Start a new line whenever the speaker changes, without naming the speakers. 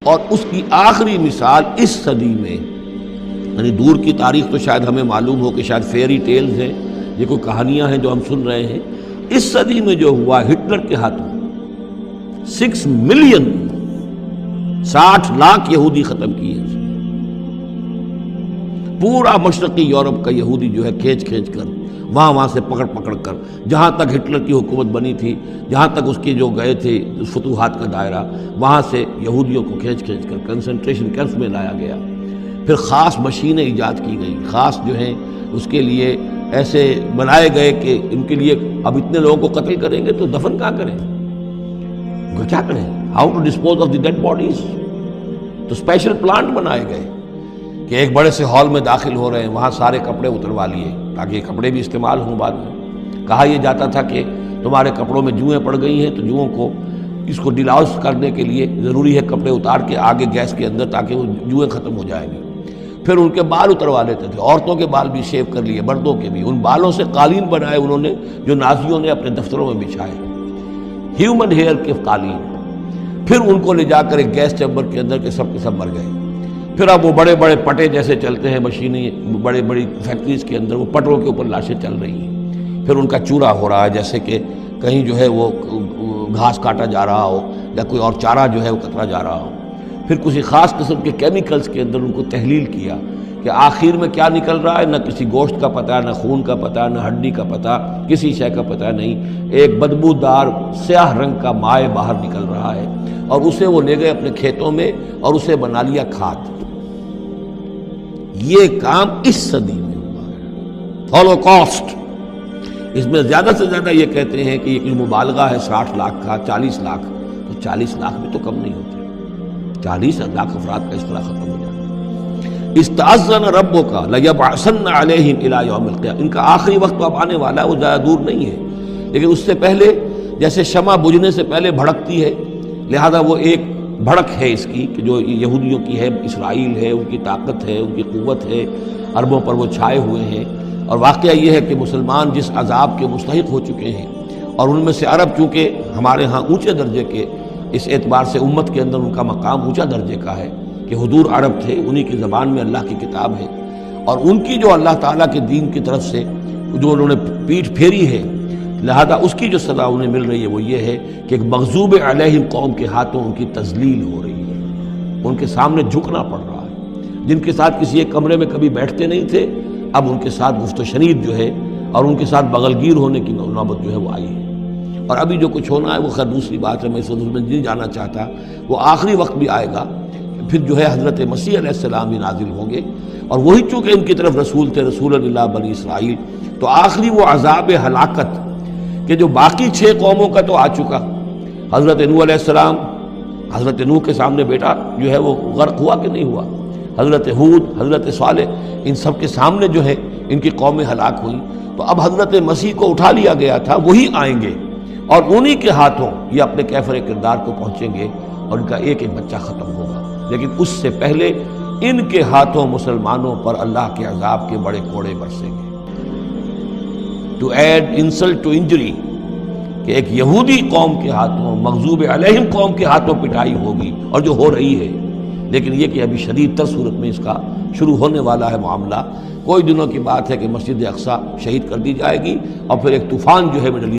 اور اس کی آخری مثال اس صدی میں، یعنی دور کی تاریخ تو شاید ہمیں معلوم ہو کہ شاید فیری ٹیلز ہیں، یہ کوئی کہانیاں ہیں جو ہم سن رہے ہیں، اس صدی میں جو ہوا ہٹلر کے ہاتھوں 6 ملین 60 لاکھ یہودی ختم کیے، پورا مشرقی یورپ کا یہودی جو ہے کھینچ کھینچ کر وہاں سے پکڑ پکڑ کر، جہاں تک ہٹلر کی حکومت بنی تھی، جہاں تک اس کے جو گئے تھے فتوحات کا دائرہ، وہاں سے یہودیوں کو کھینچ کھینچ کر کنسنٹریشن کیمپس میں لایا گیا۔ پھر خاص مشینیں ایجاد کی گئیں، خاص جو ہیں اس کے لیے ایسے بنائے گئے کہ ان کے لیے اب اتنے لوگوں کو قتل کریں گے تو دفن کیا کریں، کیا کریں، how to dispose of the dead bodies. تو اسپیشل پلانٹ بنائے گئے کہ ایک بڑے سے ہال میں داخل ہو رہے ہیں، وہاں سارے کپڑے اتروا لیے تاکہ یہ کپڑے بھی استعمال ہوں بعد میں۔ کہا یہ جاتا تھا کہ تمہارے کپڑوں میں جوئیں پڑ گئی ہیں تو جوؤں کو اس کو ڈیلاؤس کرنے کے لیے ضروری ہے کپڑے اتار کے آگے گیس کے اندر تاکہ وہ جوئیں ختم ہو جائیں گی۔ پھر ان کے بال اتروا لیتے تھے، عورتوں کے بال بھی شیو کر لیے، مردوں کے بھی۔ ان بالوں سے قالین بنائے انہوں نے جو نازیوں نے اپنے دفتروں میں بچھائے، ہیومن ہیئر کے قالین۔ پھر ان کو لے جا کر ایک گیس چیمبر کے اندر کے سب مر گئے۔ پھر اب وہ بڑے بڑے پٹے جیسے چلتے ہیں مشینیں، بڑے بڑی فیکٹریز کے اندر وہ پٹوں کے اوپر لاشیں چل رہی ہیں۔ پھر ان کا چورا ہو رہا ہے، جیسے کہ کہیں جو ہے وہ گھاس کاٹا جا رہا ہو یا کوئی اور چارہ جو ہے وہ کترا جا رہا ہو۔ پھر کسی خاص قسم کے کیمیکلز کے اندر ان کو تحلیل کیا کہ آخر میں کیا نکل رہا ہے، نہ کسی گوشت کا پتہ، نہ خون کا پتہ، نہ ہڈی کا پتہ، کسی شے کا پتہ نہیں، ایک بدبودار سیاہ رنگ کا مائع باہر نکل رہا ہے، اور اسے وہ لے گئے اپنے کھیتوں میں اور اسے بنا لیا کھاد۔ یہ کام اس صدی میں ہوا ہے، ہولوکاسٹ۔ اس میں زیادہ سے زیادہ یہ کہتے ہیں کہ یہ مبالغہ ہے 60 لاکھ کا، 40 لاکھ، تو 40 لاکھ بھی تو کم نہیں ہوتے، 40 لاکھ افراد کا اس طرح ختم ہو جاتا۔ استأذن ربک لیبعثن علیہم الی یوم القیامہ، ان کا آخری وقت اب آنے والا ہے، وہ زیادہ دور نہیں ہے، لیکن اس سے پہلے جیسے شمع بجھنے سے پہلے بھڑکتی ہے، لہذا وہ ایک بھڑک ہے اس کی کہ جو یہودیوں کی ہے، اسرائیل ہے، ان کی طاقت ہے، ان کی قوت ہے، عربوں پر وہ چھائے ہوئے ہیں۔ اور واقعہ یہ ہے کہ مسلمان جس عذاب کے مستحق ہو چکے ہیں، اور ان میں سے عرب چونکہ ہمارے ہاں اونچے درجے کے، اس اعتبار سے امت کے اندر ان کا مقام اونچا درجے کا ہے کہ حضور عرب تھے، انہی کی زبان میں اللہ کی کتاب ہے، اور ان کی جو اللہ تعالیٰ کے دین کی طرف سے جو انہوں نے پیٹھ پھیری ہے، لہذا اس کی جو سزا انہیں مل رہی ہے وہ یہ ہے کہ ایک مغضوب علیہم قوم کے ہاتھوں ان کی تذلیل ہو رہی ہے، ان کے سامنے جھکنا پڑ رہا ہے۔ جن کے ساتھ کسی ایک کمرے میں کبھی بیٹھتے نہیں تھے، اب ان کے ساتھ گفت و شنید جو ہے اور ان کے ساتھ بغلگیر ہونے کی نوبت جو ہے وہ آئی ہے۔ اور ابھی جو کچھ ہونا ہے وہ خیر دوسری بات ہے، میں اس میں نہیں جانا چاہتا، وہ آخری وقت بھی آئے گا، پھر جو ہے حضرت مسیح علیہ السلام بھی نازل ہوں گے، اور وہی چونکہ ان کی طرف رسول تھے، رسول اللہ بنی اسرائیل، تو آخری وہ عذاب ہلاکت کہ جو باقی 6 قوموں کا تو آ چکا، حضرت نوح علیہ السلام، حضرت نوح کے سامنے بیٹا جو ہے وہ غرق ہوا کہ نہیں ہوا، حضرت ہود، حضرت صالح، ان سب کے سامنے جو ہے ان کی قومیں ہلاک ہوئی، تو اب حضرت مسیح کو اٹھا لیا گیا تھا، وہی آئیں گے اور انہی کے ہاتھوں یہ اپنے کیفر کردار کو پہنچیں گے اور ان کا ایک ایک بچہ ختم ہوگا۔ لیکن اس سے پہلے ان کے ہاتھوں مسلمانوں پر اللہ کے عذاب کے بڑے کوڑے برسیں گے۔ To add insult to injury, کہ ایک یہودی قوم کے ہاتھوں، مغضوب علیہم قوم کے ہاتھوں پٹائی ہوگی، اور جو ہو رہی ہے، لیکن یہ کہ ابھی شدید تر صورت میں اس کا شروع ہونے والا ہے معاملہ۔ کوئی دنوں کی بات ہے کہ مسجد اقصی شہید کر دی جائے گی، اور پھر ایک طوفان جو ہے مڈل